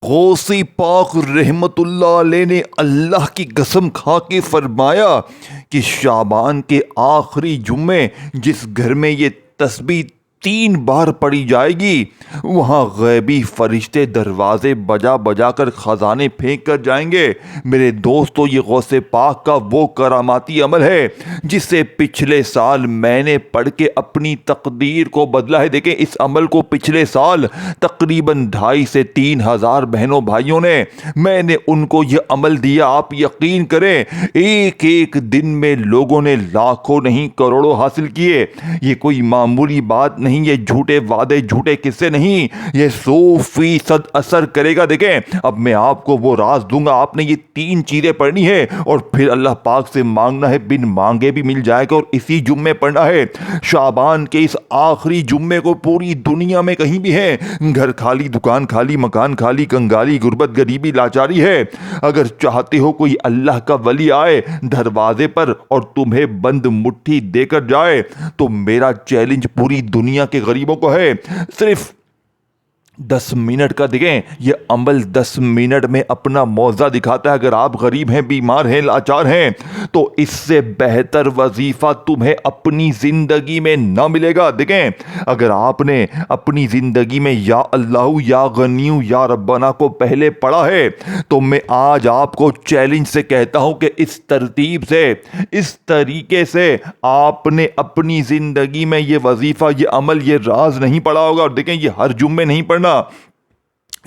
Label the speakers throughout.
Speaker 1: गौसी पाक रहमतुल्लाह अलैह ने अल्लाह की कसम खा के फरमाया कि शाबान के आखिरी जुम्मे जिस घर में ये तस्बीह 3 बार पढ़ी जाएगी वहाँ गैबी फरिश्ते दरवाजे बजा बजा कर ख़जाने फेंक कर जाएंगे। मेरे दोस्तों, ये गौसे पाक का वो करामाती अमल है जिसे पिछले साल मैंने पढ़ के अपनी तकदीर को बदला है। देखें, इस अमल को पिछले साल तकरीबन 2,500 से 3,000 बहनों भाइयों ने मैंने उनको ये अमल दिया। आप यकीन करें, एक एक दिन में लोगों ने लाखों नहीं करोड़ों हासिल किए। ये कोई मामूली बात नहीं, ये झूठे वादे झूठे किस्से नहीं, ये 100% असर करेगा। देखें, अब मैं आपको वो राज दूंगा। आपने ये 3 चीजें पढ़नी है और फिर अल्लाह पाक से मांगना है, बिन मांगे भी मिल जाएगा। और इसी जुम्मे पढ़ना है, शाबान के इस आखिरी जुम्मे को। पूरी दुनिया में कहीं भी है, घर खाली, दुकान खाली, मकान खाली, कंगाली, गुर्बत, गरीबी, लाचारी है। अगर चाहते हो कोई अल्लाह का वली आए दरवाजे पर और तुम्हें बंद मुट्ठी देकर जाए, तो मेरा चैलेंज पूरी दुनिया के गरीबों को है, सिर्फ 10 मिनट का। देखें, ये अमल 10 मिनट में अपना मौजा दिखाता है। अगर आप गरीब हैं, बीमार हैं, लाचार हैं, तो इससे बेहतर वजीफा तुम्हें अपनी जिंदगी में ना मिलेगा। देखें, अगर आपने अपनी जिंदगी में या अल्लाह या गनियू या रब्बाना को पहले पढ़ा है, तो मैं आज आपको चैलेंज से कहता हूं कि इस तरतीब से, इस तरीके से आपने अपनी जिंदगी में ये वजीफा, ये अमल, ये राज नहीं पढ़ा होगा। और देखें, ये हर जुम्मे नहीं पढ़ना,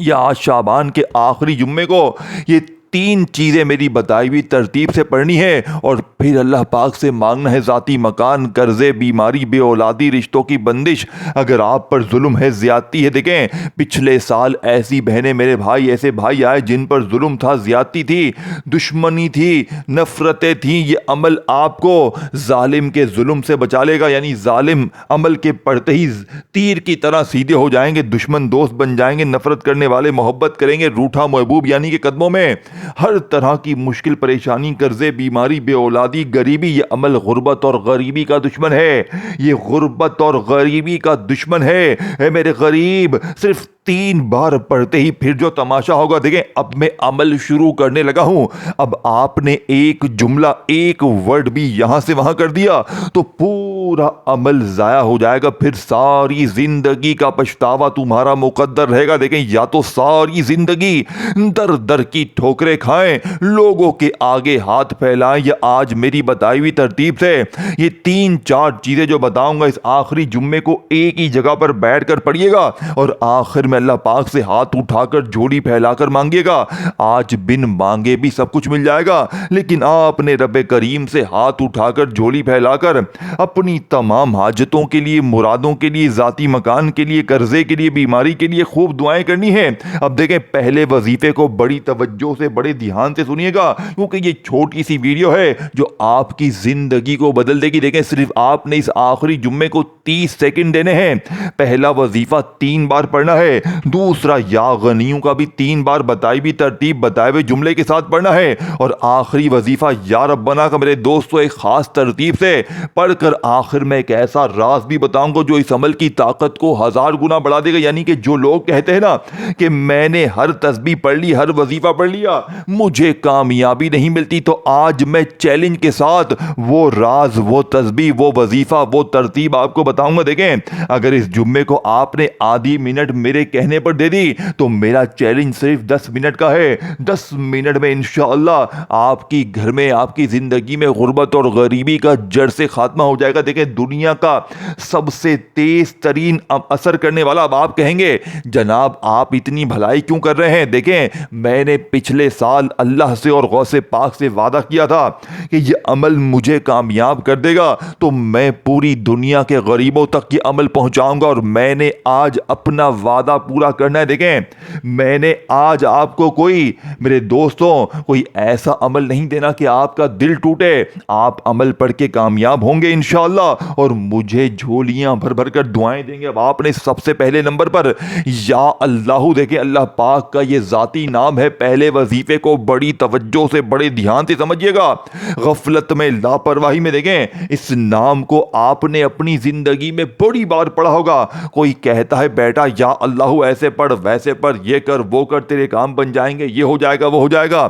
Speaker 1: या आज शाबान के आखिरी जुम्मे को ये 3 चीज़ें मेरी बताई हुई तरतीब से पढ़नी है। और फिर अल्लाह पाक से मांगना है ज़ाती मकान, कर्ज़े, बीमारी, बे औलादी, रिश्तों की बंदिश। अगर आप पर जुल्म है, ज़्यादती है। देखें, पिछले साल ऐसी बहनें, मेरे भाई, ऐसे भाई आए जिन पर जुल्म था, ज़्यादती थी, दुश्मनी थी, नफ़रतें थी। ये अमल आपको जालिम के जुल्म से बचा लेगा। यानी जालिम अमल के पढ़ते ही तीर की तरह सीधे हो जाएंगे, दुश्मन दोस्त बन जाएंगे, नफ़रत करने वाले मोहब्बत करेंगे, रूठा महबूब यानी कि कदमों में। हर तरह की मुश्किल परेशानी, कर्जे, बीमारी, बे औलादी, गरीबी, ये अमल गुर्बत और गरीबी का दुश्मन है। ये गुर्बत और गरीबी का दुश्मन है मेरे गरीब। सिर्फ 3 बार पढ़ते ही फिर जो तमाशा होगा। देखें, अब मैं अमल शुरू करने लगा हूं। अब आपने एक जुमला, एक वर्ड भी यहां से वहां कर दिया तो पूरा अमल जाया हो जाएगा। फिर सारी जिंदगी का पछतावा तुम्हारा मुकद्दर रहेगा। देखें, या तो सारी जिंदगी दर दर की ठोकरें खाएं, लोगों के आगे हाथ फैलाएं, या आज मेरी बताई हुई तरतीब से ये 3-4 चीजें जो बताऊंगा, इस आखिरी जुम्मे को एक ही जगह पर बैठकर पढ़िएगा और आखिर में अल्लाह पाक से हाथ उठाकर, झोली फैलाकर मांगिएगा। आज बिन मांगे भी सब कुछ मिल जाएगा, लेकिन आपने रब करीम से हाथ उठाकर, झोली फैलाकर अपनी तमाम हाजतों के लिए, मुरादों के लिए, ज़ाती मकान के लिए, कर्जे के लिए, बीमारी के लिए खूब दुआएं करनी है। अब देखें, पहले वजीफे को बड़ी तवज्जो से, बड़े ध्यान से सुनिएगा, क्योंकि ये छोटी सी वीडियो है जो आपकी जिंदगी को बदल देगी। देखें, सिर्फ आपने इस आखिरी जुम्मे को 30 सेकंड देने हैं। पहला वजीफा 3 बार पढ़ना है, दूसरा या गनियों का भी 3 बार बताई भी तरतीब, बताए हुए जुमले के साथ पढ़ना है, और आखिरी वजीफा या रब्बाना का मेरे दोस्तों एक खास तरतीब से पढ़कर आखिर में एक ऐसा राज भी बताऊंगा जो इस अमल की ताकत को 1000 गुना बढ़ा देगा। यानी कि जो लोग कहते हैं ना कि मैंने हर तस्बीह पढ़ ली, हर वजीफा पढ़ लिया, मुझे कामयाबी नहीं मिलती, तो आज मैं चैलेंज के साथ वो राज, वो तस्बीह, वो वजीफा, वो तरतीब आपको बताऊंगा। देखें, अगर इस जुम्मे को आपने आधी मिनट मेरे कहने पर दे दी तो मेरा चैलेंज सिर्फ 10 मिनट का है। 10 मिनट में इंशाअल्लाह आपकी घर में, आपकी जिंदगी में गुर्बत और गरीबी का जड़ से खात्मा हो जाएगा। देखें, दुनिया का सबसे तेज तरीन असर करने वाला। अब आप कहेंगे, जनाब आप इतनी भलाई क्यों कर रहे हैं? देखें, मैंने पिछले साल अल्लाह से और गौसे पाक से वादा किया था कि ये अमल मुझे कामयाब कर देगा, तो मैं पूरी दुनिया के गरीबों तक ये अमल पहुंचाऊंगा, और मैंने आज अपना वादा पूरा करना है। देखें, मैंने आज आपको कोई, मेरे दोस्तों, कोई ऐसा अमल नहीं देना कि आपका दिल टूटे। आप अमल पढ़ के कामयाब होंगे इंशाअल्लाह। और मुझे झोलियां भर भर कर दुआएं देंगे। अब आपने सबसे पहले नंबर पर या अल्लाह, देखें अल्लाह पाक का ये जाती नाम है। पहले वजीफे को बड़ी तवज्जो से, बड़े ध्यान से समझिएगा। गफलत में, लापरवाही में देखें इस नाम को आपने अपनी जिंदगी में बड़ी बार पढ़ा होगा। कोई कहता है बेटा या अल्लाह ऐसे पढ़, वैसे पढ़, ये कर वो कर, तेरे काम बन जाएंगे, ये हो जाएगा वो हो जाएगा।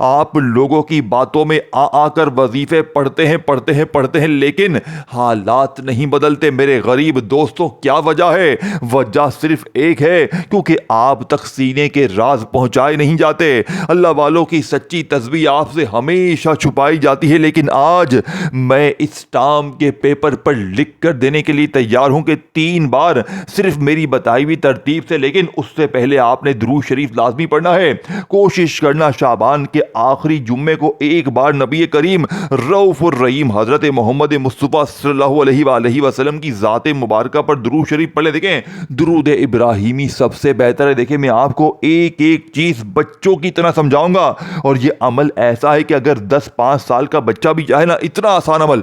Speaker 1: आप लोगों की बातों में आ आकर वजीफे पढ़ते हैं, लेकिन हालात नहीं बदलते। मेरे गरीब दोस्तों, क्या वजह है? वजह सिर्फ एक है, क्योंकि आप तक सीने के राज पहुंचाए नहीं जाते। अल्लाह वालों की सच्ची तस्बीह आपसे हमेशा छुपाई जाती है। लेकिन आज मैं इस स्टाम्प के पेपर पर लिख कर देने के लिए तैयार हूं कि 3 बार सिर्फ मेरी बताई हुई तरतीब से, लेकिन उससे पहले आपने दुरूद शरीफ लाजमी पढ़ना है। कोशिश करना शाबान के आखिरी जुम्मे को एक बार नबी करीम रऊफुर रहीम हजरत मोहम्मद मुस्तफ़ा सल्लल्लाहु अलैहि वसल्लम की ज़ात मुबारका पर दुरूद शरीफ पढ़ ले। देखें दुरूद इब्राहिमी सबसे बेहतर है। देखें मैं आपको एक एक चीज बच्चों की तरह समझाऊंगा, और यह अमल ऐसा है कि अगर 10-5 साल का बच्चा भी चाहे ना, इतना आसान अमल,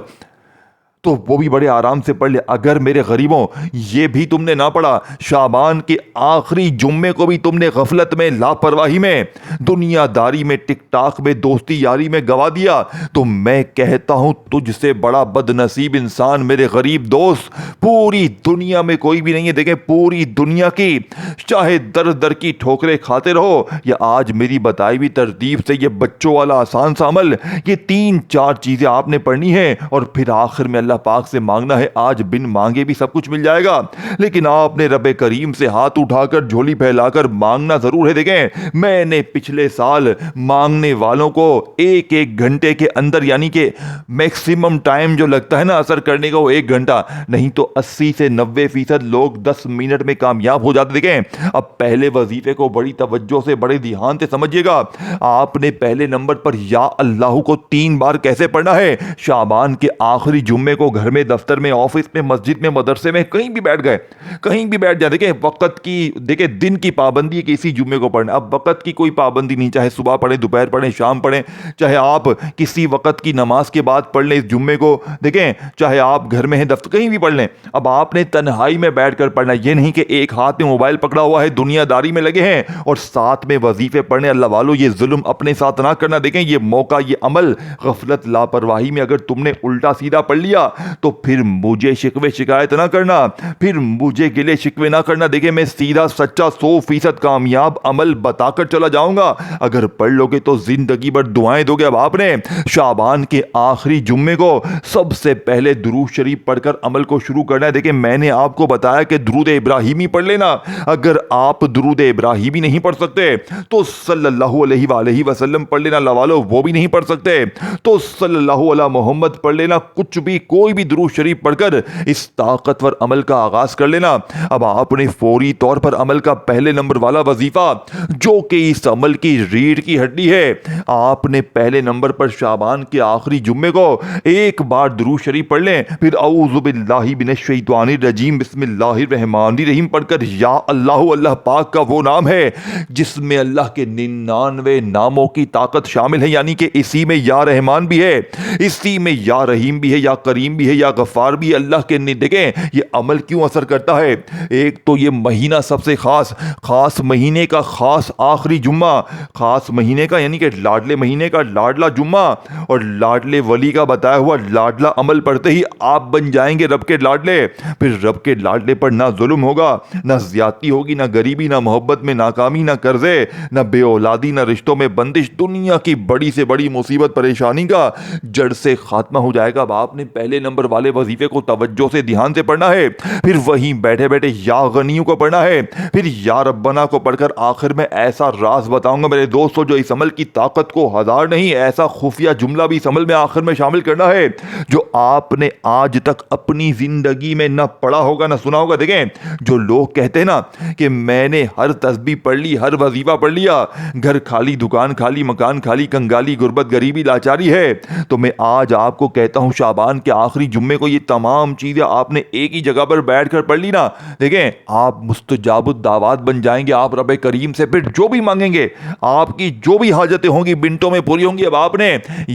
Speaker 1: तो वो भी बड़े आराम से पढ़ ले। अगर मेरे गरीबों ये भी तुमने ना पढ़ा, शाबान के आखिरी जुम्मे को भी तुमने गफलत में, लापरवाही में, दुनियादारी में, टिकटॉक में, दोस्ती यारी में गवा दिया, तो मैं कहता हूं तुझसे बड़ा बदनसीब इंसान मेरे गरीब दोस्त पूरी दुनिया में कोई भी नहीं है। देखें पूरी दुनिया की चाहे दर दर की ठोकरें खाते रहो, या आज मेरी बताई हुई तरतीब से ये बच्चों वाला आसान सा अमल, ये 3-4 चीजें आपने पढ़नी है, और फिर आखिर में अल्लाह पाक से मांगना है। आज बिन मांगे भी सब कुछ मिल जाएगा, लेकिन आपने रब करीम से हाथ उठाकर, झोली फैलाकर मांगना जरूर है। देखें मैंने पिछले साल मांगने वालों को 1-1 घंटे के अंदर, यानी कि मैक्सिमम टाइम जो लगता है ना असर करने का वो 1 घंटा, नहीं तो 80 से 90% लोग 10 मिनट में कामयाब हो जाते। देखें अब पहले वजीफे को बड़ी तवज्जो से, बड़े ध्यान से समझिएगा। आपने पहले नंबर पर या अल्लाह को 3 बार कैसे पढ़ना है? शाबान के आखिरी जुम्मे को घर में, दफ्तर में, ऑफिस में, मस्जिद में, मदरसे में, कहीं भी बैठ गए, कहीं भी बैठ जाए। देखें वक्त की, देखें दिन की पाबंदी है कि इसी जुम्मे को पढ़ना। अब वक्त की कोई पाबंदी नहीं, चाहे सुबह पढ़ें, दोपहर पढ़ें, शाम पढ़ें, चाहे आप किसी वक्त की नमाज के बाद पढ़ लें इस जुम्मे को। देखें चाहे आप घर में हैं, दफ्तर, कहीं भी पढ़ लें। अब आपने तन्हाई में बैठकर पढ़ना, यह नहीं कि एक हाथ में मोबाइल पकड़ा हुआ है, दुनियादारी में लगे हैं और साथ में वजीफे पढ़ने। अल्लाह वालों ये जुल्म अपने साथ ना करना। देखें ये मौका, ये अमल गफलत, लापरवाही में अगर तुमने उल्टा सीधा पढ़ लिया तो फिर मुझे शिकवे शिकायत ना करना, फिर मुझे गिले शिकवे ना करना। देखिए मैं सीधा सच्चा 100% कामयाब अमल बताकर चला जाऊंगा। अगर पढ़ लोगे तो जिंदगी भर दुआएं दोगे। अब आपने शाबान के आखिरी जुम्मे को सबसे पहले दुरूद शरीफ पढ़कर अमल को शुरू करना है। देखिए मैंने आपको बताया कि दुरूद इब्राहिमी पढ़ लेना। अगर आप दुरूद इब्राहिमी नहीं पढ़ सकते तो सल्लल्लाहु अलैहि वसल्लम पढ़ लेना। लवालो वो भी नहीं पढ़ सकते तो सल्लल्लाहु अला मोहम्मद पढ़ लेना। कुछ भी, कोई भी दुरूद शरीफ पढ़कर इस ताकतवर अमल का आगाज कर लेना। अब आपने फौरी तौर पर अमल का पहले नंबर वाला वजीफा, जो कि इस अमल की रीढ़ की हड्डी है, आपने पहले नंबर पर शाबान के आखिरी जुम्मे को एक बार दुरूद शरीफ पढ़ लें, फिर औज़ु बिल्लाहि मिनश शैतानिर रजीम बिस्मिल्लाहिर रहमानिर रहीम पढ़कर या अल्लाह, अल्लाह पाक का वो नाम है जिसमें अल्लाह के 99 नामों की ताकत शामिल है, यानी कि इसी में या रहमान भी है, इसी में या रहीम भी है, या करीम भी है, या गफ्फार भी है। अल्लाह के देखें ये अमल क्यों असर करता है। एक तो ये महीना सबसे खास महीने का खास आखिरी जुम्मा, खास महीने का यानी कि लाडले महीने का लाडला जुम्मा, और लाडले वली का बताया हुआ लाडला अमल पढ़ते ही आप बन जाएंगे रब के लाडले। फिर रब के लाडले पर ना जुल्म होगा, ना ज्यादती होगी, ना गरीबी, ना मोहब्बत में नाकामी, ना कर्जे, ना बेऔलादी, ना रिश्तों में बंदिश। दुनिया की बड़ी से बड़ी मुसीबत परेशानी का जड़ से खात्मा हो जाएगा। अब आपने पहले नंबर वाले वजीफे को तवज्जो से, ध्यान से पढ़ना है, फिर वहीं बैठे बैठे या गनियों को पढ़ना है, फिर या रब्बना को पढ़कर आखिर में ऐसा राज बताऊंगा मेरे दोस्तों जो इस अमल की ताकत को हजार नहीं, ऐसा खुफिया जुमला भी इस अमल में आखिर में शामिल करना है जो आपने आज तक अपनी जिंदगी में ना पढ़ा होगा ना सुना होगा। देखें जो लोग कहते हैं ना कि मैंने हर तस्बीह पढ़ ली, हर वजीफा पढ़ लिया, घर खाली, दुकान खाली, मकान खाली, कंगाली, गुर्बत, गरीबी, लाचारी है, तो मैं आज आपको कहता हूं शाबान के आखिरी जुम्मे को ये तमाम चीज़ें आपने एक ही जगह पर बैठ कर पढ़ ली ना, देखें आप मुस्तजाबुद दावात बन जाएंगे। आप रब करीम से फिर जो भी मांगेंगे, आपकी जो भी हाजतें होंगी मिनटों में पूरी होंगी। अब आपने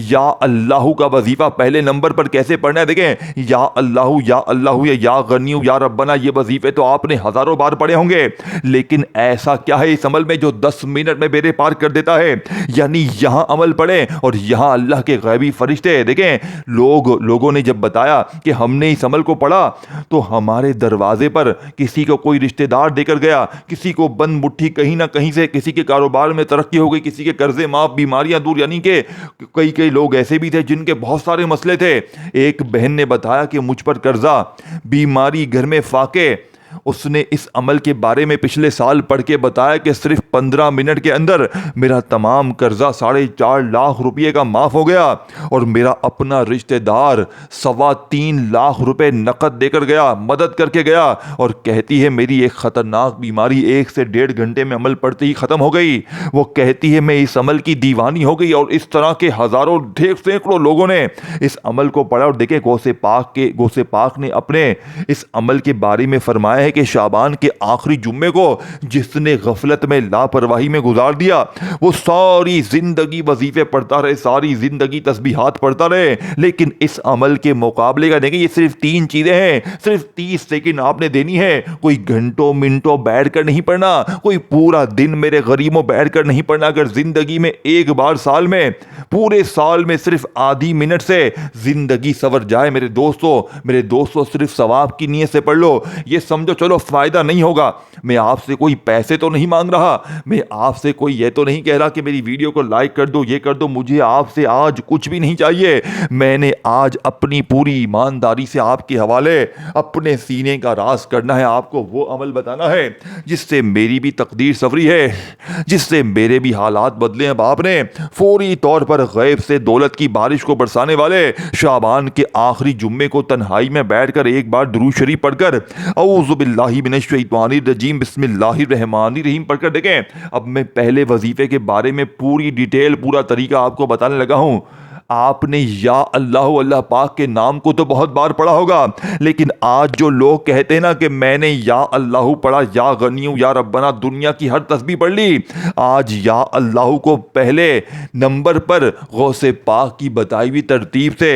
Speaker 1: या अल्लाह का वजीफा पहले नंबर पर कैसे पढ़ना है, देखें या अल्लाह या गनियू या रब्बना, ये वजीफे तो आपने हजारों बार पढ़े होंगे, लेकिन ऐसा क्या है इस अमल में जो 10 मिनट में बेड़े पार कर देता है। यानी यहां अमल पढ़े और यहां अल्लाह के गैबी फरिश्ते, देखें लोगों ने जब बताया कि हमने इस अमल को पढ़ा तो हमारे दरवाजे पर किसी को कोई रिश्तेदार देकर गया, किसी को बंद मुट्ठी कहीं ना कहीं से, किसी के कारोबार में तरक्की हो गई, किसी के कर्जे माफ, बीमारियां दूर, यानी कि कई लोग ऐसे भी थे जिनके बहुत सारे मसले थे। एक बहन ने बताया कि मुझ पर कर्जा, बीमारी, घर में फाके। उसने इस अमल के बारे में पिछले साल पढ़ के बताया कि सिर्फ 15 मिनट के अंदर मेरा तमाम कर्जा 4.5 लाख रुपये का माफ हो गया और मेरा अपना रिश्तेदार 3.25 लाख रुपए नकद देकर गया, मदद करके गया, और कहती है मेरी एक खतरनाक बीमारी 1 से 1.5 घंटे में अमल पढ़ते ही खत्म हो गई। वो कहती है मैं इस अमल की दीवानी हो गई। और इस तरह के हजारों सैकड़ों लोगों ने इस अमल को पढ़ा। और देखे गौसे पाक ने अपने इस अमल के बारे में फरमाया है कि शाबान के आखिरी जुम्मे को जिसने गफलत में, लापरवाही में गुजार दिया, वो सारी जिंदगी वजीफे पढ़ता रहे, सारी जिंदगी तस्बीहात पढ़ता रहे, लेकिन इस अमल के मुकाबले का देखिए ये सिर्फ 3 चीजें हैं, सिर्फ 30 सेकंड आपने देनी है। कोई घंटों मिनटों बैठकर नहीं पढ़ना, कोई पूरा दिन मेरे गरीबों बैठकर नहीं पढ़ना। अगर जिंदगी में एक बार साल में, पूरे साल में सिर्फ आधी मिनट से जिंदगी सवर जाए मेरे दोस्तों सिर्फ सवाब की नीयत से पढ़ लो। ये समझो चलो फायदा नहीं होगा। मैं आपसे कोई पैसे तो नहीं मांग रहा, मैं आपसे कोई ये तो नहीं कह रहा कि मेरी वीडियो को लाइक कर दो, ये कर दो। मुझे आपसे आज कुछ भी नहीं चाहिए। मैंने आज अपनी पूरी ईमानदारी से आपके हवाले अपने सीने का राज करना है, आपको वो अमल बताना है जिससे मेरी भी तकदीर सवरी है, जिससे मेरे भी हालात बदले। अब आपने फौरी तौर पर गैब से दौलत की बारिश को बरसाने वाले शाबान के आखिरी जुम्मे को तन्हाई में बैठकर एक बार दुरूद शरीफ पढ़कर औज़ु बिल्लाहि मिनश शैतानिर रजीम बिस्मिल्लाहिर रहमानिर रहीम पढ़कर देखें। अब मैं पहले वजीफे के बारे में पूरी डिटेल, पूरा तरीका आपको बताने लगा हूं। आपने या अल्लाह पाक के नाम को तो बहुत बार पढ़ा होगा, लेकिन आज जो लोग कहते हैं ना कि मैंने या अल्लाह पढ़ा, या गनियू या रब्बना, दुनिया की हर तस्बीह पढ़ ली, आज या अल्लाह को पहले नंबर पर गौसे पाक की बताई हुई तरतीब से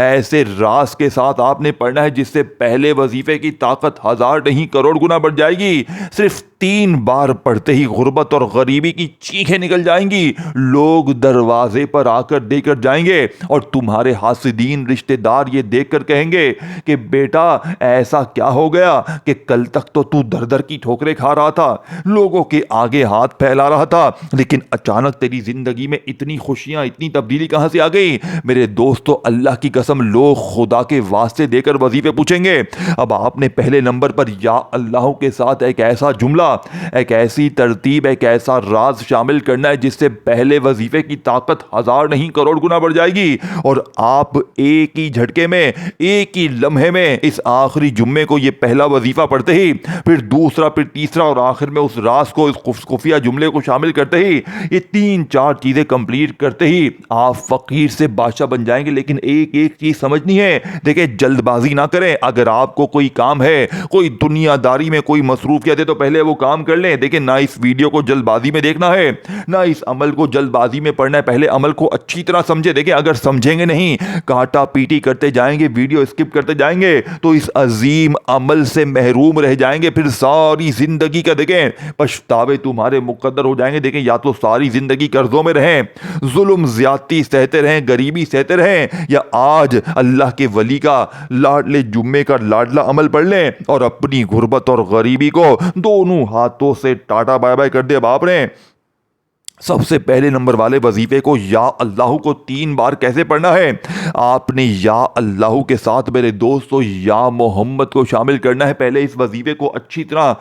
Speaker 1: ऐसे राज के साथ आपने पढ़ना है जिससे पहले वजीफे की ताकत 1000 नहीं करोड़ गुना बढ़ जाएगी। सिर्फ 3 बार पढ़ते ही गुर्बत और गरीबी की चीखें निकल जाएंगी। लोग दरवाजे पर आकर देकर जाएंगे और तुम्हारे हासिदीन रिश्तेदार ये देखकर कहेंगे कि बेटा ऐसा क्या हो गया कि कल तक तो तू दर दर की ठोकरें खा रहा था, लोगों के आगे हाथ फैला रहा था, लेकिन अचानक तेरी जिंदगी में इतनी खुशियां, इतनी तब्दीली कहां से आ गई। मेरे दोस्तों अल्लाह की कसम, लोग खुदा के वास्ते देकर वजीफे पूछेंगे। अब आपने पहले नंबर पर या अल्लाह के साथ एक ऐसा जुमला, एक ऐसी तरतीब, एक ऐसा राज शामिल करना है जिससे पहले वजीफे की ताकत 1000 नहीं करोड़ गुना बढ़ जाएगी और आप एक ही झटके में, एक ही लम्हे में इस आखिरी जुम्मे को, ये पहला वजीफा पढ़ते ही, फिर दूसरा, फिर तीसरा और आखिर में उस राज को, इस खुफिया जुमले को शामिल करते ही, ये 3-4 चीजें कंप्लीट करते ही आप फकीर से बादशाह बन जाएंगे। लेकिन एक एक चीज समझनी है, देखिए जल्दबाजी ना करें। अगर आपको कोई काम है, कोई दुनियादारी में कोई मसरूफियत है तो पहले वो काम कर लें। देखिए ना इस वीडियो को जल्दबाजी में देखना है, ना इस अमल को जल्दबाजी में पढ़ना है। पहले अमल को अच्छी तरह समझे। देखिए अगर समझेंगे नहीं, काटा पीटी करते जाएंगे, वीडियो स्किप करते जाएंगे तो इस अजीम अमल से महरूम रह जाएंगे। फिर सारी जिंदगी का देखें पछतावे तुम्हारे मुकद्दर हो जाएंगे। देखें या तो सारी जिंदगी कर्जों में रहें, जुल्म ज्यादती सहते रहें, गरीबी सहते रहें, या आज अल्लाह के वली का लाडले जुम्मे का लाडला अमल पढ़ लें और अपनी गुर्बत और गरीबी को दोनों हाथों से टाटा बाय बाय कर दे। अब आपने सबसे पहले नंबर वाले वजीफे को, या अल्लाह को 3 बार कैसे पढ़ना है। आपने या अल्लाह के साथ मेरे दोस्तों या मोहम्मद को शामिल करना है। पहले इस वजीफे को अच्छी तरह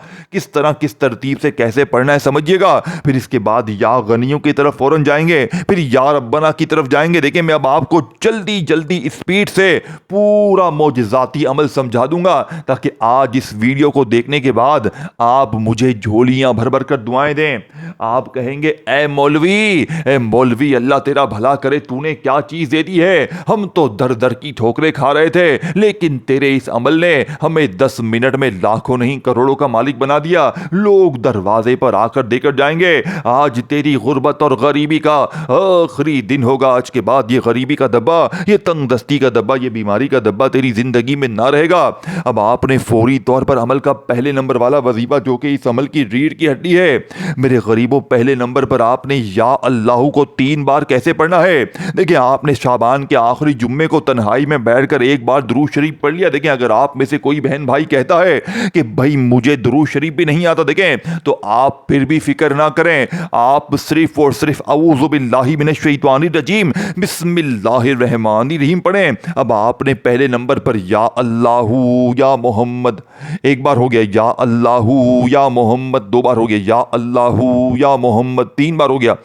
Speaker 1: किस तरतीब से कैसे पढ़ना है समझिएगा। फिर इसके बाद या गनियों की तरफ फौरन जाएंगे, फिर या रब्बना की तरफ जाएंगे। देखिए मैं अब आपको जल्दी जल्दी स्पीड से पूरा मौजज़ाती अमल समझा दूंगा ताकि आज इस वीडियो को देखने के बाद आप मुझे झोलियां भर भर कर दुआएं दें। आप कहेंगे ऐ ए मौलवी, अल्लाह तेरा भला करे, तूने क्या चीज दे दी है। हम तो दर दर की ठोकरें खा रहे थे, लेकिन तेरे इस अमल ने हमें 10 मिनट में लाखों नहीं करोड़ों का मालिक बना दिया। लोग दरवाजे पर आकर देकर जाएंगे। आज तेरी गुर्बत और गरीबी का आखिरी दिन होगा। आज के बाद ये गरीबी का दब्बा, ये तंगदस्ती का दब्बा, ये बीमारी का दब्बा तेरी जिंदगी में ना रहेगा। अब आपने फौरी तौर पर अमल का पहले नंबर वाला वजीफा, जो कि इस अमल की रीढ़ की हड्डी है, मेरे गरीबों, पहले नंबर पर आपने या अल्लाह को 3 बार कैसे पढ़ना है। देखिए, आपने शाबान के आखिरी जुम्मे को तन्हाई में बैठकर एक बार दुरूद शरीफ पढ़ लिया। देखें, अगर आप में से कोई बहन भाई कहता है कि भाई मुझे दुरूद शरीफ भी नहीं आता, देखें, तो आप फिर भी फिक्र ना करें। आप सिर्फ और सिर्फ औज़ु बिल्लाहि मिनश शैतानिर रजीम बिस्मिल्लाहिर रहमानिर रहीम पढ़ें। अब आपने पहले नंबर पर या अल्लाहू या मोहम्मद एक बार हो गया, या अल्लाहू या मोहम्मद 2 बार हो गया, या अल्लाहू या मोहम्मद 3 बार हो गया।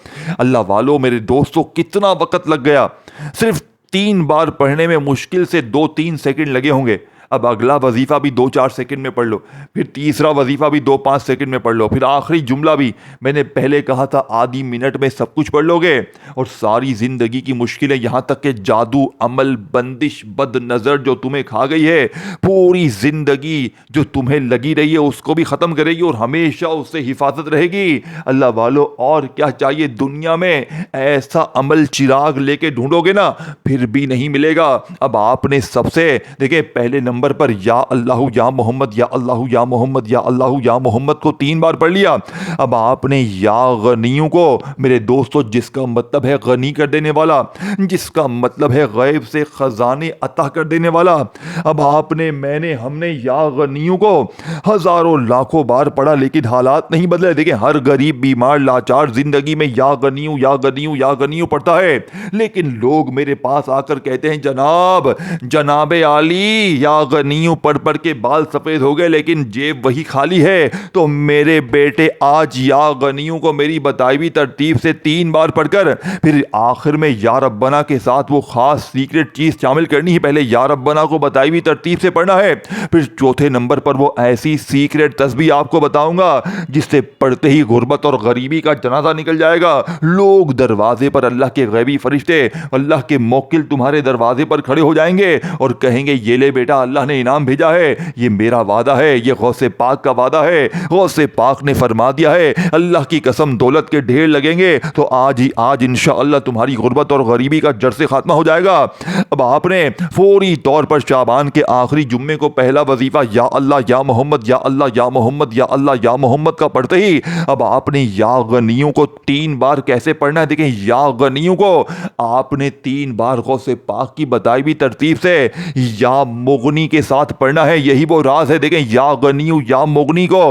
Speaker 1: अल्लाह वालों, मेरे दोस्तों, कितना वक्त लग गया। सिर्फ 3 बार पढ़ने में मुश्किल से 2-3 सेकंड लगे होंगे। अब अगला वजीफा भी 2-4 सेकंड में पढ़ लो, फिर तीसरा वजीफा भी 2-5 सेकंड में पढ़ लो, फिर आखिरी जुमला भी, मैंने पहले कहा था आधी मिनट में सब कुछ पढ़ लोगे। और सारी जिंदगी की मुश्किलें, यहां तक कि जादू, अमल, बंदिश, बद नजर जो तुम्हें खा गई है, पूरी जिंदगी जो तुम्हें लगी रही है उसको भी खत्म करेगी और हमेशा उससे हिफाजत रहेगी। अल्लाह वालों, और क्या चाहिए दुनिया में। ऐसा अमल चिराग लेके ढूंढोगे ना, फिर भी नहीं मिलेगा। अब आपने सबसे देखिए पहले नंबर पर या अल्लाह या मोहम्मद, या अल्लाह या मोहम्मद, या अल्लाह या मोहम्मद को 3 बार पढ़ लिया। अब आपने या गनियों को, मेरे दोस्तों, जिसका मतलब है गनी कर देने वाला, जिसका मतलब है गैब से खजाने अता कर देने वाला, अब आपने, मैंने, हमने या गनियों को हजारों लाखों बार पढ़ा, लेकिन हालात नहीं बदले। देखिए, हर गरीब, बीमार, लाचार जिंदगी में या गनियों या गनियों या गनियों पढ़ता है, लेकिन लोग मेरे पास आकर कहते हैं जनाब, जनाबे आली, या गनियों पढ़ पढ़ के बाल सफेद हो गए लेकिन जेब वही खाली है। तो मेरे बेटे, आज या गनियों को मेरी बताई हुई तरतीब से 3 बार पढ़कर फिर आखिर में या रब्बना के साथ वो खास सीक्रेट चीज शामिल करनी है। पहले या रब्बना को बताई हुई तरतीब से पढ़ना है, फिर चौथे नंबर पर वो ऐसी सीक्रेट तस्बीह आपको बताऊंगा जिससे पढ़ते ही गुर्बत और गरीबी का जनाजा निकल जाएगा। लोग दरवाजे पर, अल्लाह के गैबी फरिश्ते, अल्लाह के मोक्किल तुम्हारे दरवाजे पर खड़े हो जाएंगे और कहेंगे ये ले बेटा, अल्लाह ने इनाम भेजा है, ये मेरा वादा है, ये गौसे पाक का वादा है। गौसे पाक ने फरमा दिया है, अल्लाह की कसम दौलत के ढेर लगेंगे। तो आज ही आज इंशाअल्लाह तुम्हारी गुर्बत और गरीबी का जड़ से खात्मा हो जाएगा। अब आपने फौरी तौर पर शाबान के आखिरी जुम्मे को पहला वजीफा या अल्लाह या मोहम्मद, या अल्लाह या मोहम्मद, या अल्लाह या मोहम्मद का पढ़ते ही अब आपने या गनियों को 3 बार कैसे पढ़ना है। देखें, या गनियों को आपने 3 बार गौसे पाक की बताई हुई तरतीब से या मुगनी के साथ पढ़ना है। यही वो राज है। देखें, या गनियों या मुगनी को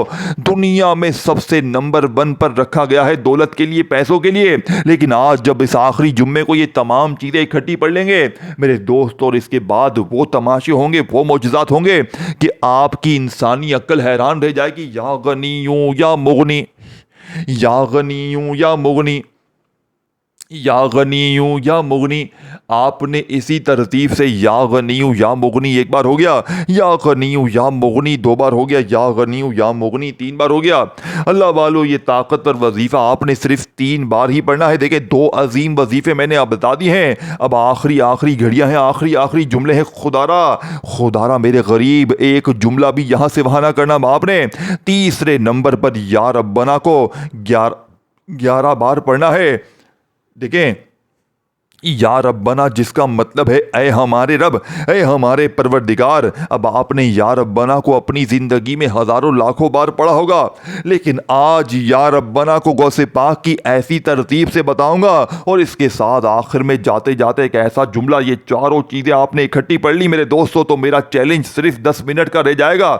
Speaker 1: दुनिया में सबसे नंबर 1 पर रखा गया है दौलत के लिए, पैसों के लिए। लेकिन आज जब इस आखिरी जुम्मे को ये तमाम चीजें इकट्ठी पढ़ लेंगे मेरे दोस्त, और इसके बाद वो तमाशे होंगे, वो मौजज़ात होंगे कि आपकी इंसानी अक्ल हैरान रह जाएगी। या गनियों या मुगनी, या गनियों या मुगनी, या गनियों या मुगनी, आपने इसी तरतीब से या गनियों या मुगनी 1 बार हो गया, या गनियों या मुगनी 2 बार हो गया, या गनियों या मुगनी 3 बार हो गया। अल्लाह वालों, ये ताकतवर वजीफा आपने सिर्फ 3 बार ही पढ़ना है। देखें, 2 अजीम वजीफे मैंने अब बता दिए हैं। अब आखिरी घड़ियां हैं, आखिरी जुमले हैं। खुदारा मेरे गरीब, एक जुमला भी यहां से वहां ना करना। आपने तीसरे नंबर पर या रब्बना को 11 बार पढ़ना है। देखें, या रब्बना जिसका मतलब है ऐ हमारे रब, ऐ हमारे परवरदिगार। अब आपने या रब्बना को अपनी ज़िंदगी में हज़ारों लाखों बार पढ़ा होगा, लेकिन आज या रब्बना को गौसे पाक की ऐसी तरतीब से बताऊंगा। और इसके साथ आखिर में जाते जाते एक ऐसा जुमला, ये चारों चीज़ें आपने इकट्ठी पढ़ ली मेरे दोस्तों, तो मेरा चैलेंज सिर्फ 10 मिनट का रह जाएगा।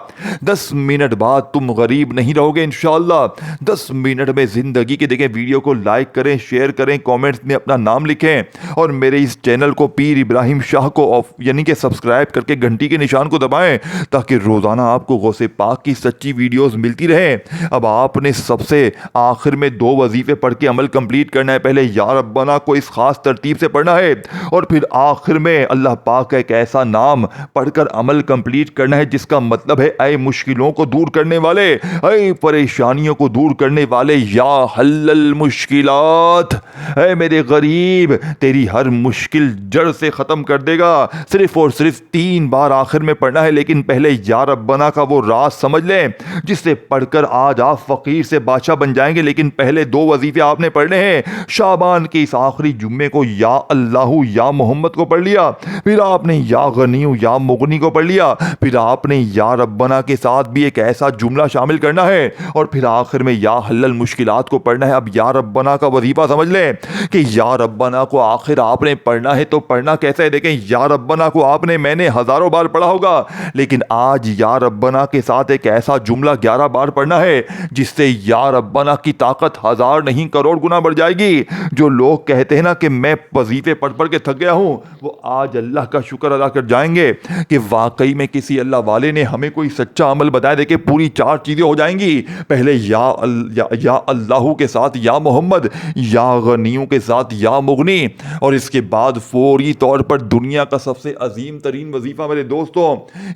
Speaker 1: 10 मिनट बाद तुम गरीब नहीं रहोगे इंशाअल्लाह। 10 मिनट में ज़िंदगी के, देखें, वीडियो को लाइक करें, शेयर करें, कॉमेंट्स में अपना नाम लिखें। और मेरे इस चैनल को पीर इब्राहिम शाह को यानी कि सब्सक्राइब करके घंटी के निशान को दबाएं ताकि रोज़ाना आपको गौसे पाक की सच्ची वीडियोस मिलती रहे। अब आपने सबसे आखिर में 2 वजीफ़े पढ़ के अमल कंप्लीट करना है। पहले या रब्बना को इस खास तरतीब से पढ़ना है और फिर आखिर में अल्लाह पाक का एक ऐसा नाम पढ़कर अमल कंप्लीट करना है जिसका मतलब है ऐ मुश्किलों को दूर करने वाले, ऐ परेशानियों को दूर करने वाले, या हल्लल मुश्किलात, ऐ मेरे गरीब तेरी हर मुश्किल जड़ से ख़त्म कर देगा। सिर्फ और सिर्फ 3 बार आखिर में पढ़ना है, लेकिन पहले या रब्बना का वो राज समझ लें जिससे पढ़कर आज आप फ़कीर से बादशाह बन जाएंगे। लेकिन पहले 2 वजीफ़े आपने पढ़ने हैं। शाबान के इस आखिरी जुम्मे को या अल्लाहु या मोहम्मद को पढ़ लिया, फिर आपने या गनीयु या मुगनी को पढ़ लिया, फिर आपने या रब्बना के साथ भी एक ऐसा जुमला शामिल करना है और फिर आखिर में या हल्लल मुश्किलात को पढ़ना है। अब या रब्बना का वजीफा समझ लें कि या रब्बना को आखिर आपने पढ़ना है तो पढ़ना कैसे है। देखें, या रब्बना को मैंने हज़ारों बार पढ़ा होगा, लेकिन आज या रब्बना के साथ एक ऐसा जुमला 11 बार पढ़ना है जिससे या रब्बना की ताकत 1000 नहीं करोड़ गुना बढ़ जाएगी। जो लोग कहते हैं ना कि मैं वजीफे पढ़ पढ़ के थक गया हूं, वो आज अल्लाह का शुक्र अदा कर जाएंगे कि वाकई में किसी अल्लाह वाले ने हमें कोई सच्चा अमल बताया। देखिए, पूरी 4 चीज़ें हो जाएंगी। पहले या अल्लाहू के साथ या मोहम्मद, या गनियों के साथ या मुगनी, और इसके बाद फौरी तौर पर दुनिया का सबसे अजीम तरीन वजीफा मेरे दोस्तों,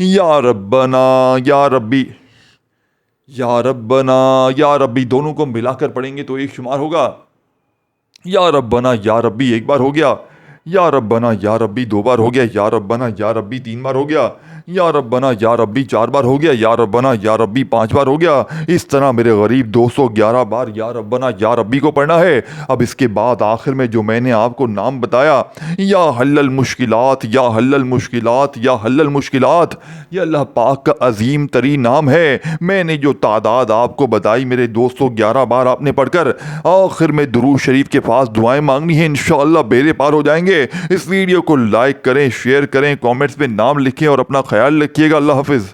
Speaker 1: या रब्बना या रब्बी, या रब्बना या रब्बी दोनों को मिलाकर पढ़ेंगे तो एक शुमार होगा। या रब्बना या रब्बी एक बार हो गया, या रब्बना या रब्बी 2 बार हो गया, या रब्बना या रब्बी 3 बार हो गया, या रब्बना या रब्बी 4 बार हो गया, या रब्बना या रब्बी 5 बार हो गया। इस तरह मेरे गरीब 211 बार या रब्बना या रब्बी को पढ़ना है। अब इसके बाद आखिर में जो मैंने आपको नाम बताया, या हल्लल मुश्किलात, या हल्लल मुश्किलात, या हल्लल मुश्किलात, ये अल्लाह पाक का अजीम तरीन नाम है। मैंने जो तादाद आपको बताई मेरे 211 बार आपने पढ़कर आखिर में दुरूद शरीफ के पास दुआएं मांगनी है, इंशाअल्लाह बेड़े पार हो जाएंगे। इस वीडियो को लाइक करें, शेयर करें, कमेंट्स में नाम लिखें और अपना ख्याल रखिएगा। अल्लाह हाफिज़।